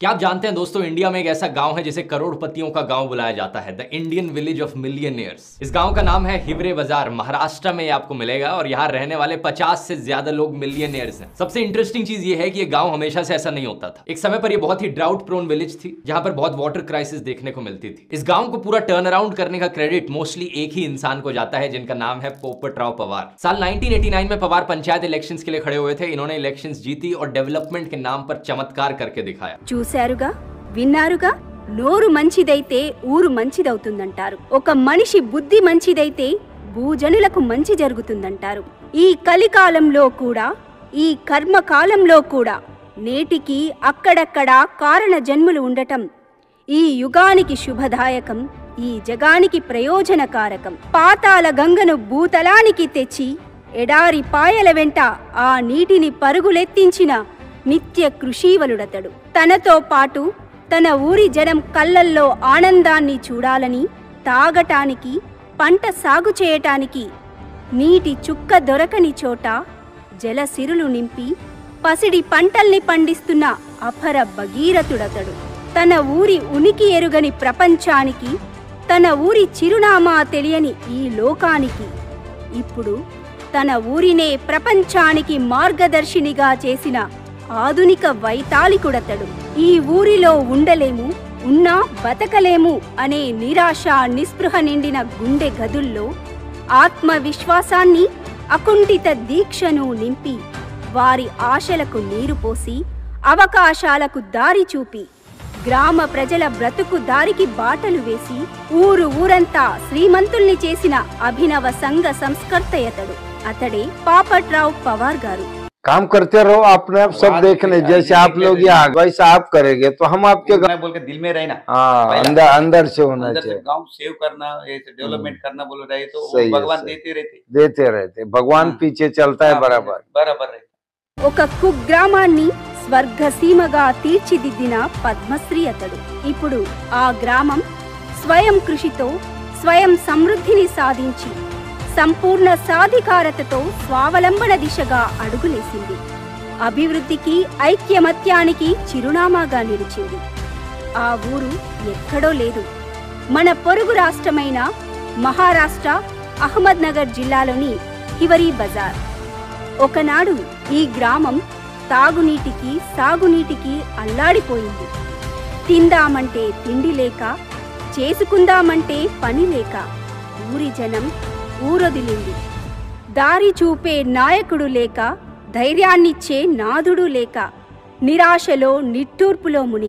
क्या आप जानते हैं दोस्तों, इंडिया में एक ऐसा गांव है जिसे करोड़पतियों का गांव बुलाया जाता है, the Indian village of millionaires. इस गांव का नाम है हिवरे बाजार, महाराष्ट्र में आपको मिलेगा और यहाँ रहने वाले 50 से ज्यादा लोग मिलियनियर्स हैं। सबसे इंटरेस्टिंग चीज ये है कि ये गांव हमेशा से ऐसा नहीं होता था। एक समय पर ये बहुत ही ड्राउट प्रोन विलेज थी, जहां पर बहुत वाटर क्राइसिस देखने को मिलती थी। इस गांव को पूरा टर्न अराउंड करने का क्रेडिट मोस्टली एक ही इंसान को जाता है, जिनका नाम है पोपटराव पवार। साल 1989 में पवार पंचायत इलेक्शंस के लिए खड़े हुए थे। इन्होंने इलेक्शंस जीती और डेवलपमेंट के नाम पर चमत्कार करके दिखाया। చూశారుగా, విన్నారుగా, నోరు మంచిదైతే ఊరు మంచిదవుతుందంటారు. ఒక మనిషి బుద్ధి మంచిదైతే భూజనులకు మంచి జరుగుతుందంటారు. ఈ కలికాలంలో కూడా, ఈ కర్మకాలంలో కూడా నేటికి అక్కడక్కడ కారణ జన్ములు ఉండటం ఈ యుగానికి శుభదాయకం, ఈ జగానికి ప్రయోజనకారకం. పాతాళ గంగను భూతలానికి తెచ్చి ఎడారి పాయల వెంట ఆ నీటిని పరుగులెత్తించిన నిత్య కృషీవలుడతడు. తనతో పాటు తన ఊరి జనం కళ్ళల్లో ఆనందాన్ని చూడాలని, తాగటానికి, పంట సాగు చేయటానికి నీటి చుక్క దొరకని చోట జలసిరులు నింపి పసిడి పంటల్ని పండిస్తున్న అపర భగీరథుడతడు. తన ఊరి ఉనికి ఎరుగని ప్రపంచానికి, తన ఊరి చిరునామా తెలియని ఈ లోకానికి ఇప్పుడు తన ఊరినే ప్రపంచానికి మార్గదర్శినిగా చేసిన ఆధునిక వైతాళికుడతడు. ఈ ఊరిలో ఉండలేము, ఉన్నా బతకలేము అనే నిరాశ నిస్పృహ నిండిన గుండె గదుల్లో ఆత్మవిశ్వాసాన్ని, అకుంఠిత దీక్షను నింపి వారి ఆశలకు నీరు పోసి అవకాశాలకు దారి చూపి గ్రామ ప్రజల బ్రతుకు దారికి బాటలు వేసి ఊరంతా శ్రీమంతుల్ని చేసిన అభినవ సంఘ సంస్కర్తయతడు. అతడే పోపట్రావ్ పవార్ గారు. काम करते रहो, अपने आप सब देखने, जैसे आप लोग यहाँ वैसा आप करेंगे तो हम आपके बोल के दिल में रहना, अंदर से होना चाहिए। गांव सेव करना, डेवलपमेंट करना बोल रहे तो भगवान देते रहते भगवान पीछे चलता है बराबर रहता। ఒక కుగ్రామాన్ని స్వర్గసీమగా తీర్చిదిద్దిన పద్మశ్రీ అతడు. ఇప్పుడు ఆ గ్రామం స్వయం కృషితో స్వయం సమృద్ధిని సాధించి సంపూర్ణ సాధికారతతో స్వావలంబన దిశగా అడుగులేసింది. అభివృద్ధికి, ఐక్యమత్యానికి చిరునామాగా నిలిచింది. ఆ ఊరు ఎక్కడో లేదు, మన పొరుగు రాష్ట్రమైన మహారాష్ట్ర అహ్మద్ నగర్ జిల్లాలోని హివరీ బజార్. ఒకనాడు ఈ గ్రామం తాగునీటికి, సాగునీటికి అల్లాడిపోయింది. తిందామంటే తిండి లేక, చేసుకుందామంటే పని లేక ఊరి జనం ఊరొదిలింది. దారి చూపే నాయకుడు లేక, ధైర్యాన్నిచ్చే నాదుడు లేక నిరాశలో, నిట్టూర్పులో మునిగి